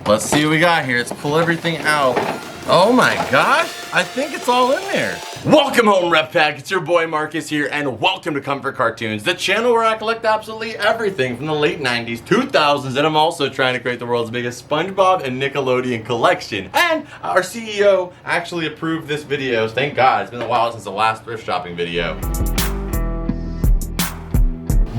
Let's see what we got here. Let's pull everything out. Oh my gosh, I think it's all in there. Welcome home, Rep Pack. It's your boy Marcus here, and welcome to Comfort Cartoons, the channel where I collect absolutely everything from the late 90s, 2000s, and I'm also trying to create the world's biggest Spongebob and Nickelodeon collection. And our CEO actually approved this video, so thank God. It's been a while since the last thrift shopping video.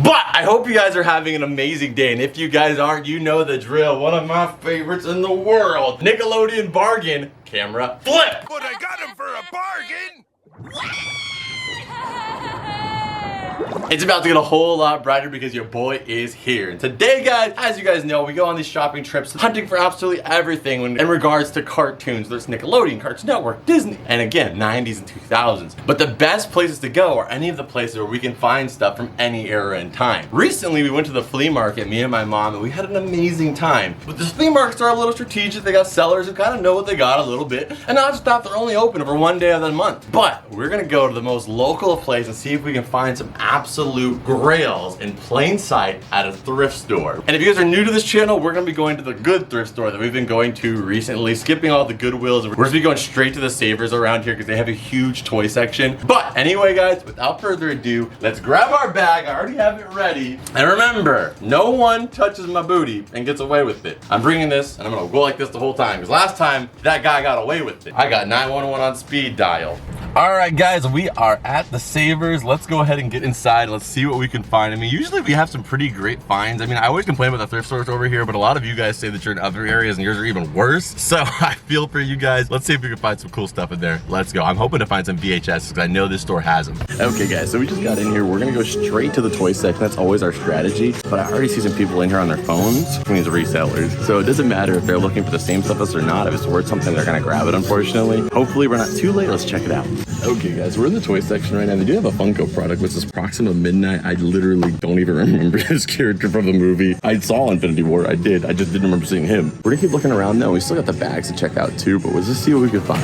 But I hope you guys are having an amazing day, and if you guys aren't, you know the drill. One of my favorites in the world, Nickelodeon bargain camera flip. But I got him for a bargain. It's about to get a whole lot brighter because your boy is here. And today, guys, as you guys know, we go on these shopping trips hunting for absolutely everything in regards to cartoons. There's Nickelodeon, Cartoon Network, Disney, and again, 90s and 2000s. But the best places to go are any of the places where we can find stuff from any era in time. Recently, we went to the flea market, me and my mom, and we had an amazing time. But the flea markets are a little strategic. They got sellers who kind of know what they got a little bit, and not just that they're only open for one day of the month. But we're gonna go to the most local place and see if we can find some absolute grails in plain sight at a thrift store. And if you guys are new to this channel, we're gonna be going to the good thrift store that we've been going to recently, skipping all the Goodwills. We're gonna be going straight to the Savers around here because they have a huge toy section. But anyway, guys, without further ado, let's grab our bag. I already have it ready. And remember, no one touches my booty and gets away with it. I'm bringing this and I'm gonna go like this the whole time because last time that guy got away with it. I got 911 on speed dial. All right, guys, we are at the Savers. Let's go ahead and get inside. Let's see what we can find. I mean, usually we have some pretty great finds. I mean, I always complain about the thrift stores over here, but a lot of you guys say that you're in other areas and yours are even worse. So I feel for you guys. Let's see if we can find some cool stuff in there. Let's go. I'm hoping to find some VHS because I know this store has them. Okay, guys, so we just got in here. We're gonna go straight to the toy section. That's always our strategy. But I already see some people in here on their phones from these resellers. So it doesn't matter if they're looking for the same stuff as us or not. If it's worth something, they're gonna grab it, unfortunately. Hopefully we're not too late. Let's check it out. Okay, guys, we're in the toy section right now. They do have a Funko product, which is Proxima Midnight. I literally don't even remember his character from the movie. I saw Infinity War, I did. I just didn't remember seeing him. We're gonna keep looking around though. We still got the bags to check out too, but let's just see what we can find.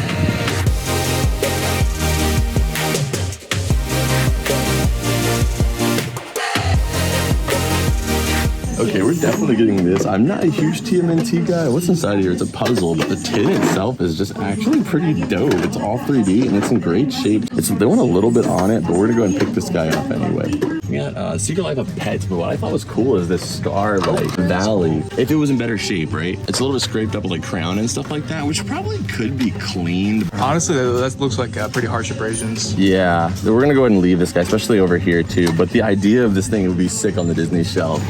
Okay, we're definitely getting this. I'm not a huge TMNT guy. What's inside here? It's a puzzle, but the tin itself is just actually pretty dope. It's all 3D and it's in great shape. They want a little bit on it, but we're gonna go ahead and pick this guy up anyway. We got Secret Life of Pets, but what I thought was cool is this star like valley. If it was in better shape, right? It's a little bit scraped up with like crown and stuff like that, which probably could be cleaned. Honestly, that looks like pretty harsh abrasions. Yeah, so we're gonna go ahead and leave this guy, especially over here too. But the idea of this thing would be sick on the Disney shelf.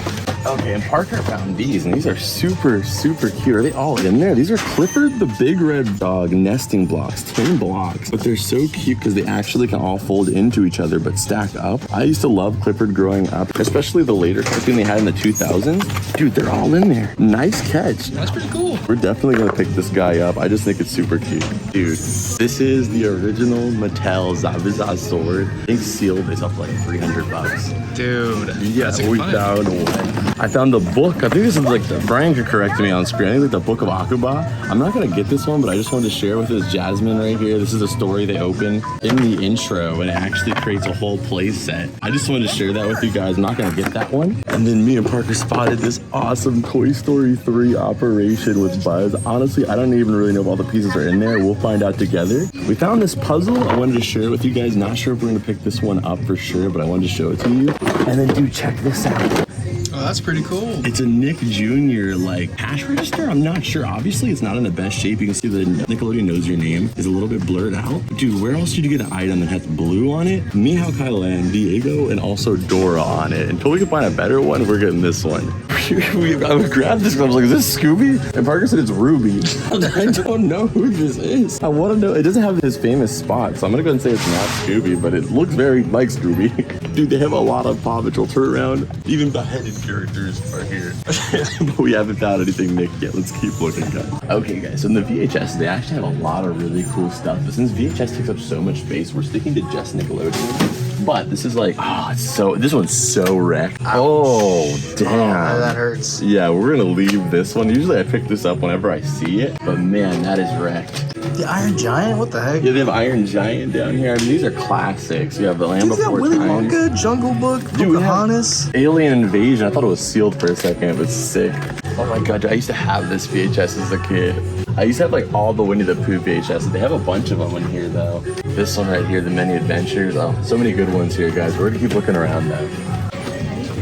Okay, and Parker found these, and these are super, super cute. Are they all in there? These are Clifford the Big Red Dog nesting blocks, 10 blocks. But they're so cute because they actually can all fold into each other, but stack up. I used to love Clifford growing up, especially the later cartoon they had in the 2000s. Dude, they're all in there. Nice catch. That's pretty cool. We're definitely gonna pick this guy up. I just think it's super cute. Dude, this is the original Mattel Zabuza sword. I think sealed is up like 300 bucks. Dude, yeah, we found one. I found the book. I think this is like Brian could correct me on screen. I think it's the Book of Akuba. I'm not gonna get this one, but I just wanted to share with this Jasmine right here. This is a story they open in the intro, and it actually creates a whole play set. I just wanted to share that with you guys. I'm not gonna get that one. And then me and Parker spotted this awesome Toy Story 3 operation with Buzz. Honestly, I don't even really know if all the pieces are in there. We'll find out together. We found this puzzle. I wanted to share it with you guys. Not sure if we're gonna pick this one up for sure, but I wanted to show it to you. And then, dude, check this out. Oh, that's pretty cool. It's a Nick Jr. like cash register. I'm not sure. Obviously, it's not in the best shape. You can see the Nickelodeon Knows Your Name is a little bit blurred out. Dude, where else did you get an item that has blue on it? Mihao Kailan, Diego, and also Dora on it. Until we can find a better one, we're getting this one. I grabbed this and I was like, is this Scooby? And Parker said it's Ruby. I don't know who this is. I want to know. It doesn't have his famous spot, so I'm going to go and say it's not Scooby, but it looks very like Scooby. Dude, they have a lot of Paw Patrol turnaround. Even beheaded characters are here. But we haven't found anything Nick yet. Let's keep looking, guys. Okay, guys, so in the VHS, they actually have a lot of really cool stuff. But since VHS takes up so much space, we're sticking to just Nickelodeon. But this is like, this one's so wrecked. Oh, damn. Oh, that hurts. Yeah, we're gonna leave this one. Usually I pick this up whenever I see it, but man, that is wrecked. The Iron Giant? What the heck? Yeah, they have Iron Giant down here. I mean, these are classics. You have The Land Before Time. Willy Wonka, Jungle Book, Dude, Pocahontas. Alien Invasion. I thought it was sealed for a second, but it's sick. Oh my god, I used to have this VHS as a kid. I used to have like all the Winnie the Pooh VHS. They have a bunch of them in here though. This one right here, the Many Adventures. Oh, so many good ones here, guys. We're gonna keep looking around though.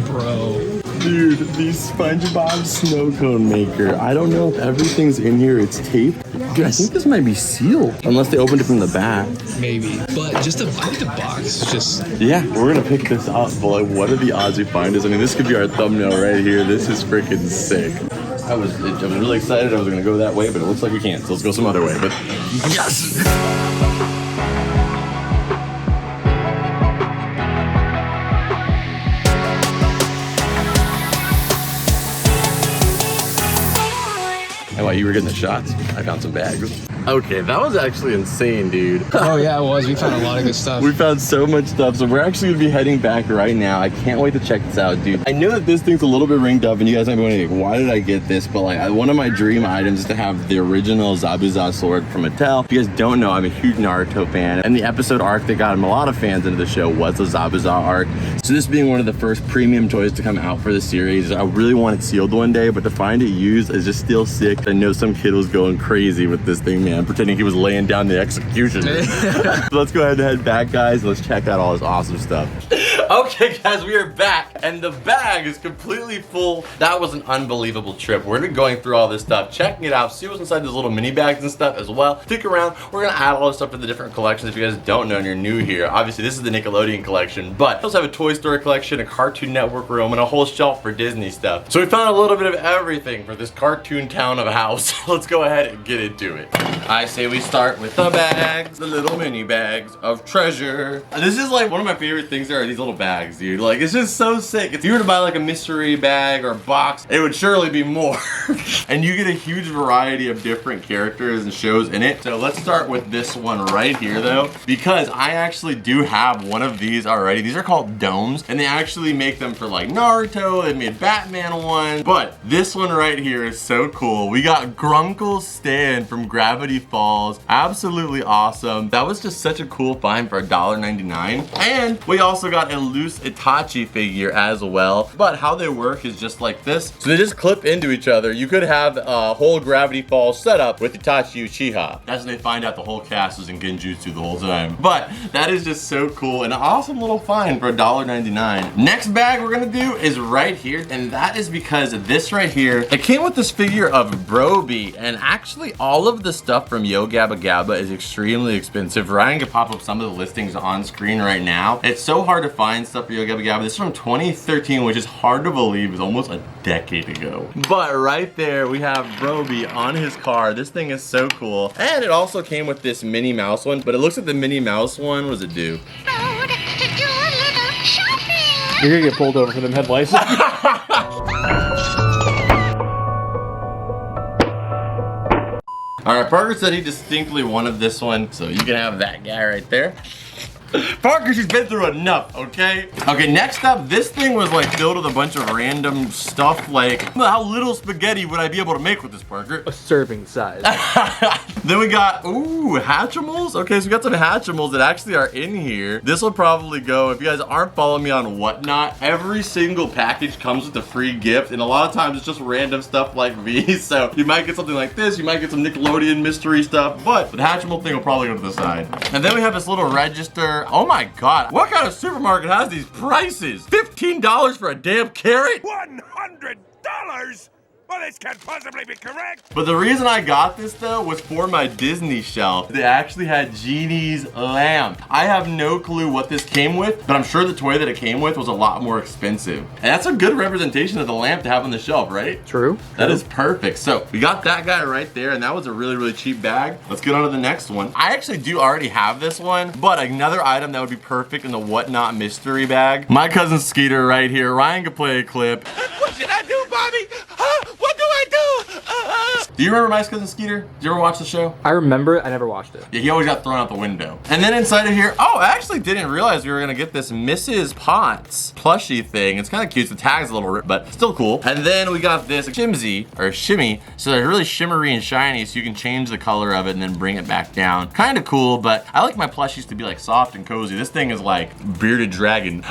Bro. Dude, the SpongeBob snow cone maker. I don't know if everything's in here. It's taped. Dude, I think this might be sealed. Unless they opened it from the back. Maybe. But I think the box is just... Yeah, we're gonna pick this up, but like, what are the odds we find this? I mean, this could be our thumbnail right here. This is freaking sick. I was really excited I was gonna go that way, but it looks like we can't, so let's go some other way, but yes! And while you were getting the shots, I found some bags. Okay, that was actually insane, dude. Oh yeah, it was. We found a lot of good stuff. We found so much stuff, so we're actually gonna be heading back right now. I can't wait to check this out, dude. I know that this thing's a little bit ringed up, and you guys might be wondering, why did I get this? But like, one of my dream items is to have the original Zabuza sword from Mattel. If you guys don't know, I'm a huge Naruto fan, and the episode arc that got a lot of fans into the show was the Zabuza arc. So this being one of the first premium toys to come out for the series, I really want it sealed one day, but to find it used is just still sick. I know some kid was going crazy with this thing, man, pretending he was laying down the execution. So let's go ahead and head back, guys. Let's check out all this awesome stuff. Okay, guys, we are back, and the bag is completely full. That was an unbelievable trip. We're gonna be going through all this stuff, checking it out, see what's inside those little mini bags and stuff as well. Stick around. We're gonna add all this stuff to the different collections. If you guys don't know and you're new here, obviously this is the Nickelodeon collection, but we also have a Toy Story collection, a Cartoon Network room, and a whole shelf for Disney stuff. So we found a little bit of everything for this cartoon town of a house. Let's go ahead and get into it. I say we start with the bags, the little mini bags of treasure. This is like one of my favorite things. There are these little bags, dude. Like, it's just so sick. If you were to buy like a mystery bag or a box, it would surely be more. And you get a huge variety of different characters and shows in it. So let's start with this one right here though, because I actually do have one of these already. These are called domes, and they actually make them for like Naruto. They made Batman one, but this one right here is so cool. We got Grunkle Stan from Gravity Falls. Absolutely awesome. That was just such a cool find for $1.99. And we also got a loose Itachi figure as well. But how they work is just like this. So they just clip into each other. You could have a whole Gravity Falls setup with Itachi Uchiha. That's when they find out the whole cast was in Genjutsu the whole time. But that is just so cool and an awesome little find for $1.99. Next bag we're gonna do is right here, and that is because this right here, it came with this figure of Broby, and actually all of the stuff from Yo Gabba Gabba is extremely expensive. Ryan can pop up some of the listings on screen right now. It's so hard to find stuff for Yo Gabba Gabba. This is from 2013, which is hard to believe is almost a decade ago. But right there we have Broby on his car. This thing is so cool. And it also came with this Minnie Mouse one, but it looks like the Minnie Mouse one, what does it do? You're gonna get pulled over for them headlights. Alright, Parker said he distinctly wanted this one, so you can have that guy right there. Parker, she's been through enough, okay? Okay, next up, this thing was like filled with a bunch of random stuff, like, how little spaghetti would I be able to make with this, Parker? A serving size. Then we got, ooh, Hatchimals? Okay, so we got some Hatchimals that actually are in here. This will probably go, if you guys aren't following me on Whatnot, every single package comes with a free gift, and a lot of times it's just random stuff like these, so you might get something like this, you might get some Nickelodeon mystery stuff, but the Hatchimal thing will probably go to the side. And then we have this little register. Oh my God, what kind of supermarket has these prices? $15 for a damn carrot? $100? Well, this can't possibly be correct. But the reason I got this though was for my Disney shelf. They actually had Genie's lamp. I have no clue what this came with, but I'm sure the toy that it came with was a lot more expensive. And that's a good representation of the lamp to have on the shelf, right? True. That is perfect. So we got that guy right there, and that was a really, really cheap bag. Let's get on to the next one. I actually do already have this one, but another item that would be perfect in the Whatnot mystery bag. My cousin Skeeter right here. Ryan can play a clip. What should I do, Bobby? Huh? What do I do? Do you remember my cousin Skeeter? Did you ever watch the show? I remember it, I never watched it. Yeah, he always got thrown out the window. And then inside of here, oh, I actually didn't realize we were gonna get this Mrs. Potts plushie thing. It's kind of cute. The tag's a little ripped, but still cool. And then we got this Shimzy, or Shimmy. So they're really shimmery and shiny, so you can change the color of it and then bring it back down. Kind of cool, but I like my plushies to be like soft and cozy. This thing is like bearded dragon.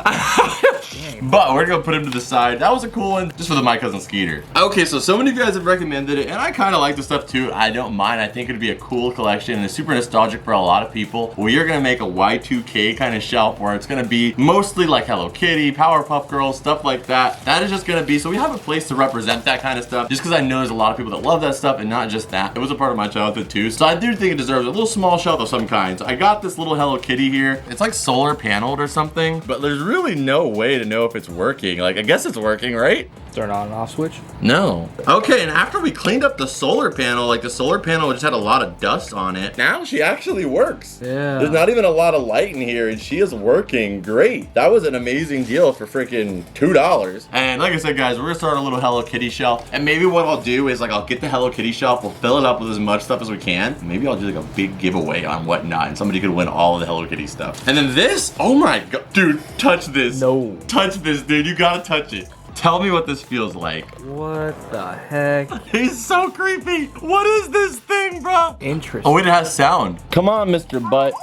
But we're gonna put him to the side. That was a cool one, just for the My Cousin Skeeter. Okay, so many of you guys have recommended it, and I kind of like the stuff too. I don't mind. I think it'd be a cool collection, and it's super nostalgic for a lot of people. We are gonna make a Y2K kind of shelf where it's gonna be mostly like Hello Kitty, Powerpuff Girls, stuff like that. That is just gonna be, so we have a place to represent that kind of stuff, just because I know there's a lot of people that love that stuff, and not just that. It was a part of my childhood too, so I do think it deserves a little small shelf of some kind. So I got this little Hello Kitty here. It's like solar paneled or something, but there's really no way to know if it's working. Like, I guess it's working, right? Turn on and off switch? No. Okay, and after we cleaned up the solar panel, like the solar panel just had a lot of dust on it. Now she actually works. Yeah. There's not even a lot of light in here, and she is working great. That was an amazing deal for freaking $2. And like I said, guys, we're gonna start a little Hello Kitty shelf. And maybe what I'll do is like, I'll get the Hello Kitty shelf, we'll fill it up with as much stuff as we can. Maybe I'll do like a big giveaway on whatnot, and somebody could win all of the Hello Kitty stuff. And then this, oh my God, dude, touch this. No. Touch this, dude, you gotta touch it. Tell me what this feels like. What the heck? He's so creepy. What is this thing, bro? Interesting. Oh, wait, it has sound. Come on, Mr. Butt.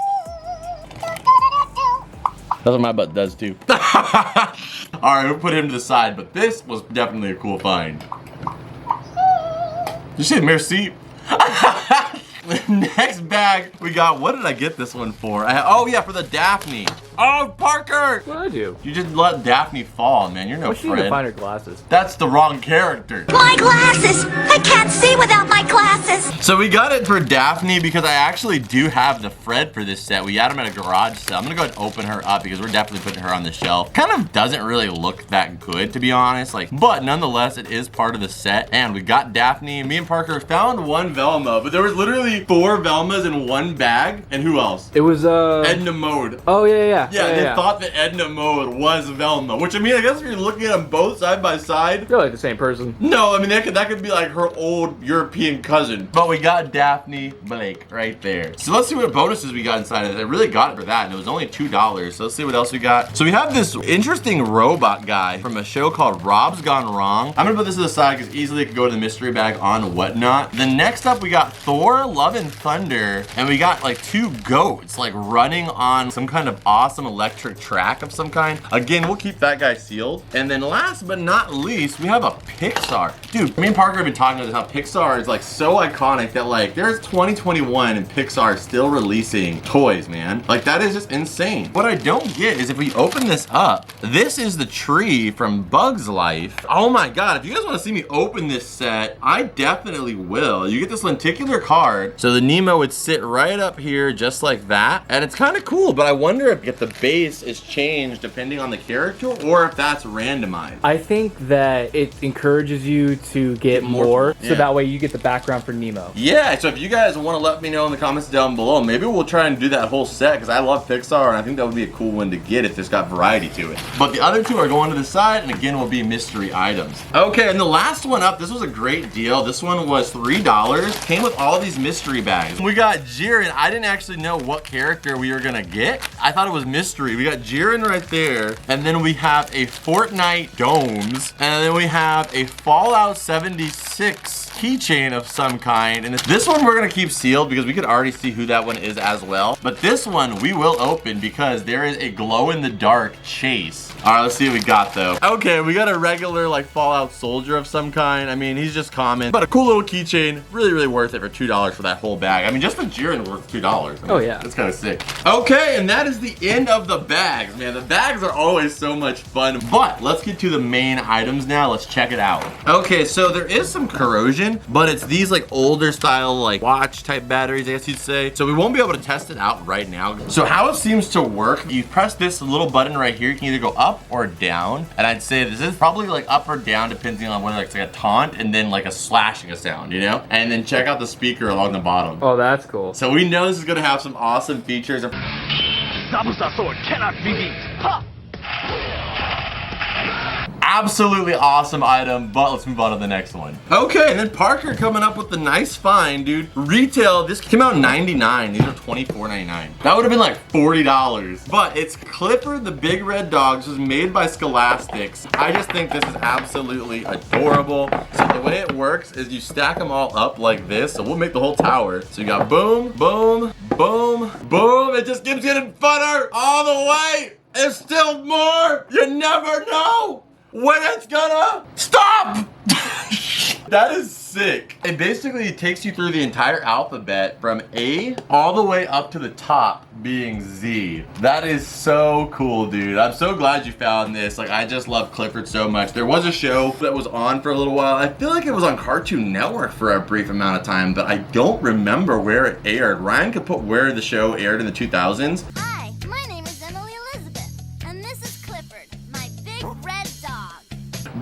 That's what my butt does too. All right, we'll put him to the side, but this was definitely a cool find. You say merci? Next bag, we got, what did I get this one for? Oh yeah, for the Daphne. Oh, Parker! What did I do? You just let Daphne fall, man. You're no What's she gonna friend. find her glasses? That's the wrong character. My glasses! I can't see without my glasses! So we got it for Daphne because I actually do have the Fred for this set. We got him at a garage sale. I'm gonna go ahead and open her up because we're definitely putting her on the shelf. Kind of doesn't really look that good, to be honest. Like, but nonetheless, it is part of the set. And we got Daphne. Me and Parker found one Velma, but there was literally 4 Velmas in one bag. And who else? It was Edna Mode. Oh yeah. Yeah, they thought that Edna Mode was Velma, which I mean, I guess if you're looking at them both side by side. They're like the same person. No, I mean, that could be like her old European cousin. But we got Daphne Blake right there. So let's see what bonuses we got inside of it. I really got it for that, and it was only $2. So let's see what else we got. So we have this interesting robot guy from a show called Rob's Gone Wrong. I'm gonna put this to the side because easily it could go to the mystery bag on whatnot. Then next up, we got Thor, Love and Thunder, and we got like 2 goats like running on some kind of awesome electric track of some kind. Again, we'll keep that guy sealed. And then last but not least, we have a Pixar. Dude, me and Parker have been talking about how Pixar is like so iconic that like there's 2021 and Pixar is still releasing toys, man. Like that is just insane. What I don't get is if we open this up, this is the tree from Bug's Life. Oh my God, if you guys want to see me open this set, I definitely will. You get this lenticular card. So the Nemo would sit right up here just like that. And it's kind of cool, but I wonder if the base is changed depending on the character or if that's randomized. I think that it encourages you to get more, yeah. so that way you get the background for Nemo. Yeah, so if you guys want to let me know in the comments down below, maybe we'll try and do that whole set because I love Pixar and I think that would be a cool one to get if there's got variety to it. But the other 2 are going to the side and again will be mystery items. Okay, and the last one up, this was a great deal. This one was $3. Came with all these mystery bags. We got Jiren. I didn't actually know what character we were gonna get. I thought it was mystery. We got Jiren right there, and then we have a Fortnite Domes, and then we have a Fallout 76 keychain of some kind. And this one we're gonna keep sealed because we could already see who that one is as well. But this one we will open because there is a glow-in-the-dark chase. All right, let's see what we got though. Okay, we got a regular like Fallout soldier of some kind. I mean, he's just common, but a cool little keychain. Really, really worth it for $2 for that whole bag. I mean, just the Jiren worth $2. I mean, oh yeah. That's kind of sick. Okay, and that is the end of the bags, man. The bags are always so much fun, but let's get to the main items now. Let's check it out. Okay, so there is some corrosion, but it's these like older style like watch type batteries, I guess you'd say. So we won't be able to test it out right now. So how it seems to work, you press this little button right here. You can either go up or down. And I'd say this is probably like up or down depending on whether it's like a taunt and then like a slashing a sound, you know? And then check out the speaker along the bottom. Oh, that's cool. So we know this is gonna have some awesome features. Zabuza sword cannot be beat. Ha! Absolutely awesome item, but let's move on to the next one. Okay, and then Parker coming up with the nice find, dude. Retail, this came out in '99. These are $24.99. That would have been like $40. But it's Clifford the Big Red Dog. This was made by Scholastics. I just think this is absolutely adorable. So the way it works is you stack them all up like this. So we'll make the whole tower. So you got boom, boom, boom, boom. It just keeps getting funner all the way. There's still more. You never know when it's gonna stop. That is sick. It basically takes you through the entire alphabet from A all the way up to the top being Z. That is so cool, dude. I'm so glad you found this. Like, I just love Clifford so much. There was a show that was on for a little while. I feel like it was on Cartoon Network for a brief amount of time, but I don't remember where it aired. Ryan could put where the show aired in the 2000s. Hi, my name is Emily Elizabeth, and this is Clifford, my big red dog.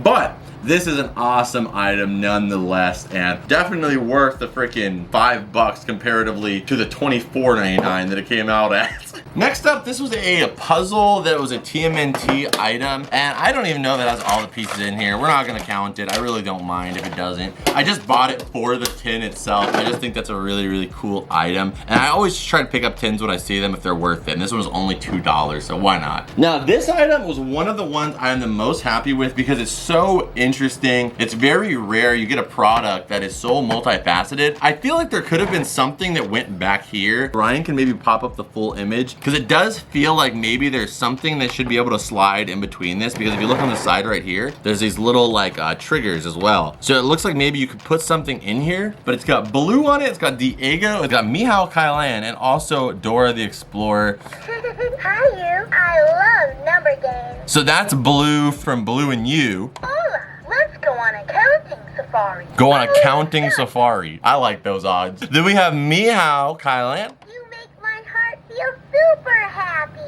But this is an awesome item nonetheless, and definitely worth the freaking $5 comparatively to the $24.99 that it came out at. Next up, this was a puzzle that was a TMNT item, and I don't even know that has all the pieces in here. We're not gonna count it. I really don't mind if it doesn't. I just bought it for the tin itself. I just think that's a really, really cool item, and I always try to pick up tins when I see them if they're worth it, and this one was only $2, so why not? Now, this item was one of the ones I'm the most happy with because it's so interesting. It's very rare you get a product that is so multifaceted. I feel like there could have been something that went back here. Ryan can maybe pop up the full image because it does feel like maybe there's something that should be able to slide in between this, because if you look on the side right here, there's these little like triggers as well. So it looks like maybe you could put something in here, but it's got Blue on it, it's got Diego, it's got Mihao Kailan, and also Dora the Explorer. Hi, you. I love number games. So that's Blue from Blue and You. Hola, let's go on a counting safari. Go on a counting safari. I like those odds. Then we have Mihao Kailan. You make my heart feel super happy.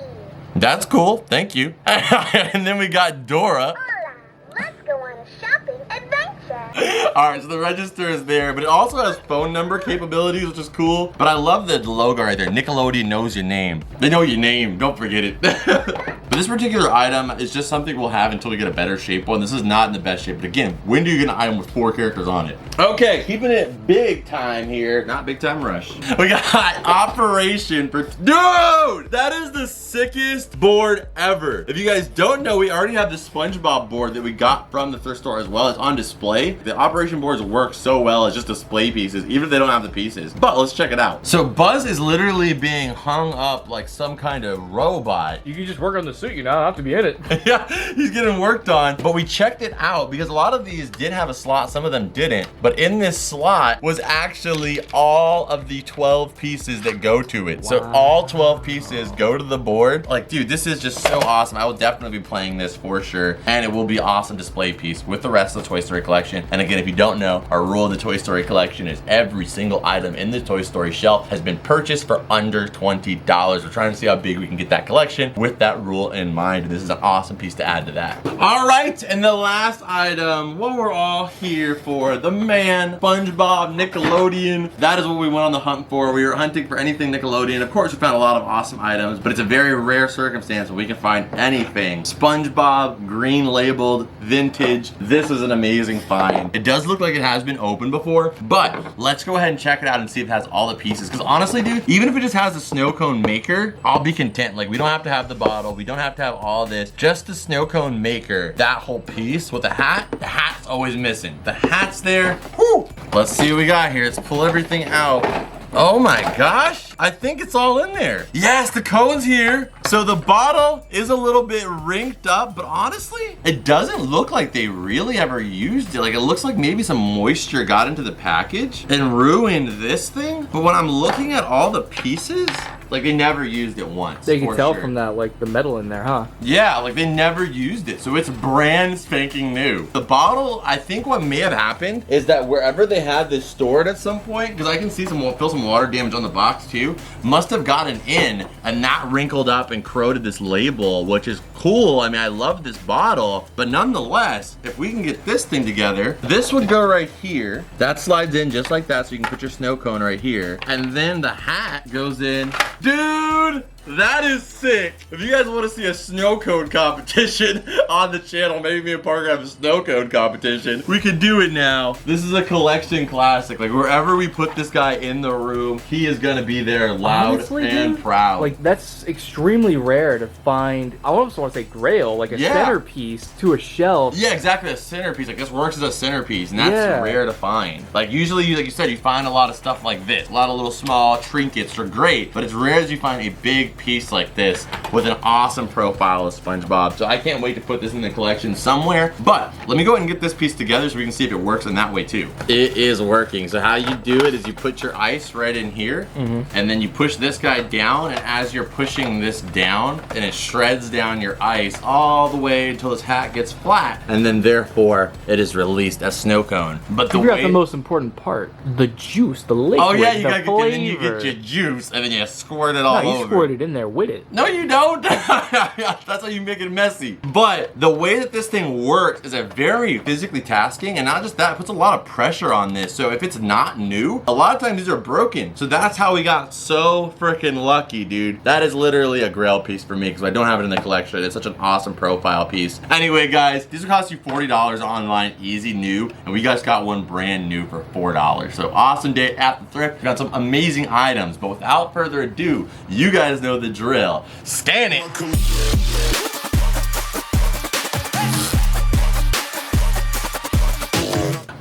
That's cool, thank you. And then we got Dora. Hola, let's go on a shopping adventure. All right, so the register is there, but it also has phone number capabilities, which is cool. But I love the logo right there. Nickelodeon knows your name. They know your name, don't forget it. But this particular item is just something we'll have until we get a better shape one. This is not in the best shape, but again, when do you get an item with 4 characters on it? Okay, keeping it big time here. Not big time rush. We got Operation for, dude! That is the sickest board ever. If you guys don't know, we already have the Spongebob board that we got from the Thrift Store as well. It's on display. The Operation boards work so well as just display pieces, even if they don't have the pieces. But let's check it out. So Buzz is literally being hung up like some kind of robot. You can just work on the suit, you don't have to be in it. Yeah, he's getting worked on. But we checked it out because a lot of these did have a slot, some of them didn't. But in this slot was actually all of the 12 pieces that go to it. Wow. So all 12 pieces go to the board. Like, dude, this is just so awesome. I will definitely be playing this for sure. And it will be an awesome display piece with the rest of the Toy Story collection. And again, if you don't know, our rule of the Toy Story collection is every single item in the Toy Story shelf has been purchased for under $20. We're trying to see how big we can get that collection with that rule in mind. And this is an awesome piece to add to that. All right, and the last item, what we're all here for, the man, SpongeBob, Nickelodeon. That is what we went on the hunt for. We were hunting for anything Nickelodeon. Of course, we found a lot of awesome items, but it's a very rare circumstance when we can find anything. SpongeBob, green labeled, vintage. This is an amazing find. It does look like it has been opened before, but let's go ahead and check it out and see if it has all the pieces. Because honestly, dude, even if it just has a snow cone maker, I'll be content. Like, we don't have to have the bottle. We don't have to have all this. Just the snow cone maker, that whole piece with the hat's always missing. The hat's there. Whew. Let's see what we got here. Let's pull everything out. Oh my gosh, I think it's all in there. Yes, the cone's here. So the bottle is a little bit rinked up, but honestly, it doesn't look like they really ever used it. Like, it looks like maybe some moisture got into the package and ruined this thing. But when I'm looking at all the pieces, like, they never used it once. They can tell from that, like, the metal in there, huh? Yeah, like, they never used it. So it's brand spanking new. The bottle, I think what may have happened is that wherever they had this stored at some point, because I can see feel some water damage on the box too, must have gotten in and that wrinkled up and corroded this label, which is cool. I mean, I love this bottle, but nonetheless, if we can get this thing together, this would go right here. That slides in just like that, so you can put your snow cone right here. And then the hat goes in. Dude, that is sick. If you guys want to see a snow cone competition on the channel, maybe me and Parker have a snow cone competition, we could do it now. This is a collection classic. Like, wherever we put this guy in the room, he is gonna be there loud. Honestly, and dude, proud. Like, that's extremely rare to find. I almost want to say Grail, like a centerpiece to a shelf. Yeah, exactly, a centerpiece. Like, this works as a centerpiece, and that's rare to find. Like, usually, like you said, you find a lot of stuff like this. A lot of little small trinkets are great, but it's rare as you find a big piece like this with an awesome profile of SpongeBob. So I can't wait to put this in the collection somewhere. But let me go ahead and get this piece together so we can see if it works in that way too. It is working. So how you do it is you put your ice right in here, and then you push this guy down, and as you're pushing this down, and it shreds down your ice all the way until this hat gets flat, and then therefore it is released as snow cone. But You forgot the most important part, the juice, the liquid, oh yeah, you the gotta flavor. and then you get your juice, and then you squirt it all No, you over. squirt it in there with it. No, you don't. That's how you make it messy. But the way that this thing works is a very physically tasking, and not just that, it puts a lot of pressure on this. So if it's not new, a lot of times these are broken. So that's how we got so freaking lucky, dude. That is literally a Grail piece for me because I don't have it in the collection. It's such an awesome profile piece. Anyway, guys, these will cost you $40 online, easy, new, and we guys got one brand new for $4. So awesome day at the thrift. We got some amazing items, but without further ado, you guys know the drill. Scan it.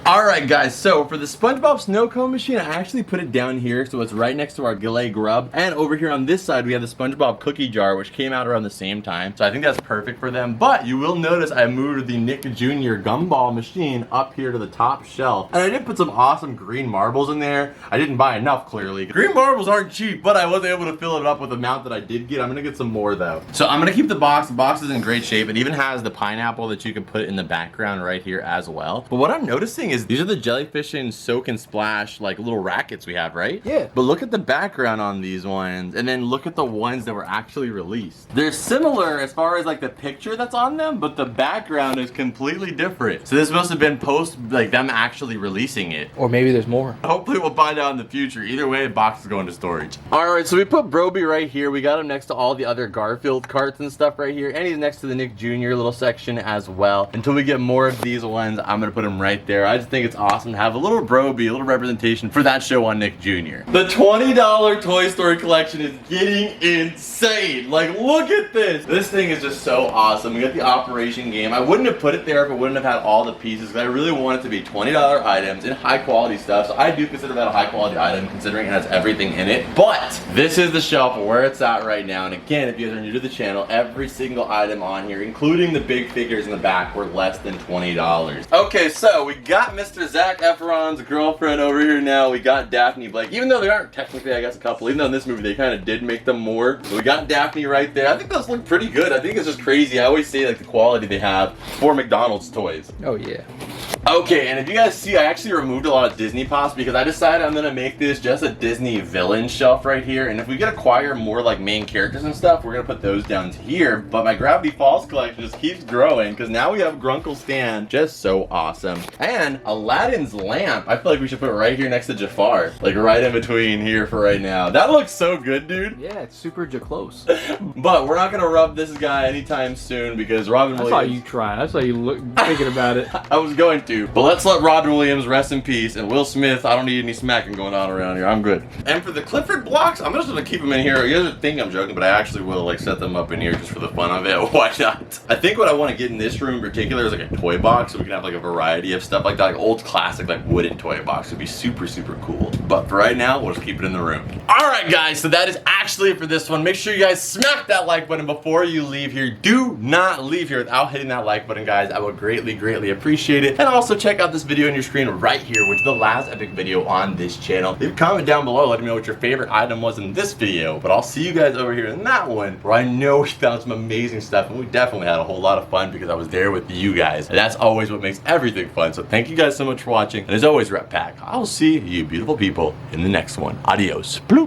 Alright guys, so for the SpongeBob snow cone machine, I actually put it down here so it's right next to our Gillet grub. And over here on this side, we have the SpongeBob cookie jar, which came out around the same time. So I think that's perfect for them. But you will notice I moved the Nick Jr. Gumball machine up here to the top shelf. And I did put some awesome green marbles in there. I didn't buy enough, clearly. Green marbles aren't cheap, but I was able to fill it up with the amount that I did get. I'm gonna get some more though. So I'm gonna keep the box. The box is in great shape. It even has the pineapple that you can put in the background right here as well. But what I'm noticing is these are the jellyfish and soak and splash like little rackets we have, right? Yeah. But look at the background on these ones, and then look at the ones that were actually released. They're similar as far as like the picture that's on them, but the background is completely different. So this must have been post, like them actually releasing it. Or maybe there's more. Hopefully we'll find out in the future. Either way, the box is going to storage. Alright, so we put Broby right here. We got him next to all the other Garfield carts and stuff right here. And he's next to the Nick Jr. little section as well. Until we get more of these ones, I'm going to put him right there. I just think it's awesome to have a little Broby, a little representation for that show on Nick Jr. The $20 Toy Story collection is getting insane. Like, look at this. This thing is just so awesome. We got the Operation game. I wouldn't have put it there if it wouldn't have had all the pieces because I really want it to be $20 items and high quality stuff. So I do consider that a high quality item considering it has everything in it. But this is the shelf where it's at right now. And again, if you guys are new to the channel, every single item on here, including the big figures in the back, were less than $20. Okay, so we got Mr. Zac Efron's girlfriend over here now. We got Daphne Blake, even though they aren't technically, I guess, a couple, even though in this movie they kind of did make them more. So we got Daphne right there. I think those look pretty good. I think it's just crazy. I always say like the quality they have for McDonald's toys. Oh yeah. Okay, and if you guys see, I actually removed a lot of Disney Pops because I decided I'm gonna make this just a Disney villain shelf right here. And if we could acquire more like main characters and stuff, we're gonna put those down here. But my Gravity Falls collection just keeps growing because now we have Grunkle Stan, just so awesome. And Aladdin's lamp, I feel like we should put it right here next to Jafar, like right in between here for right now. That looks so good, dude. Yeah, it's super close. But we're not gonna rub this guy anytime soon because Robin Williams. I saw you trying. I saw you thinking about it. I was going to. But let's let Robin Williams rest in peace. And Will Smith, I don't need any smacking going on around here. I'm good. And for the Clifford blocks, I'm just gonna keep them in here. You guys think I'm joking, but I actually will like set them up in here just for the fun of it. Why not? I think what I want to get in this room in particular is like a toy box so we can have like a variety of stuff like that. Like old classic like wooden toy box would be super cool. But for right now, we'll just keep it in the room. Alright guys, so that is actually it for this one. Make sure you guys smack that like button before you leave here. Do not leave here without hitting that like button, guys. I would greatly appreciate it. And also check out this video on your screen right here, which is the last epic video on this channel. Leave a comment down below, let me know what your favorite item was in this video. But I'll see you guys over here in that one, where I know we found some amazing stuff, and we definitely had a whole lot of fun because I was there with you guys. And that's always what makes everything fun. So thank you guys so much for watching. And as always, Rep Pack, I'll see you beautiful people in the next one. Adios. Bloop.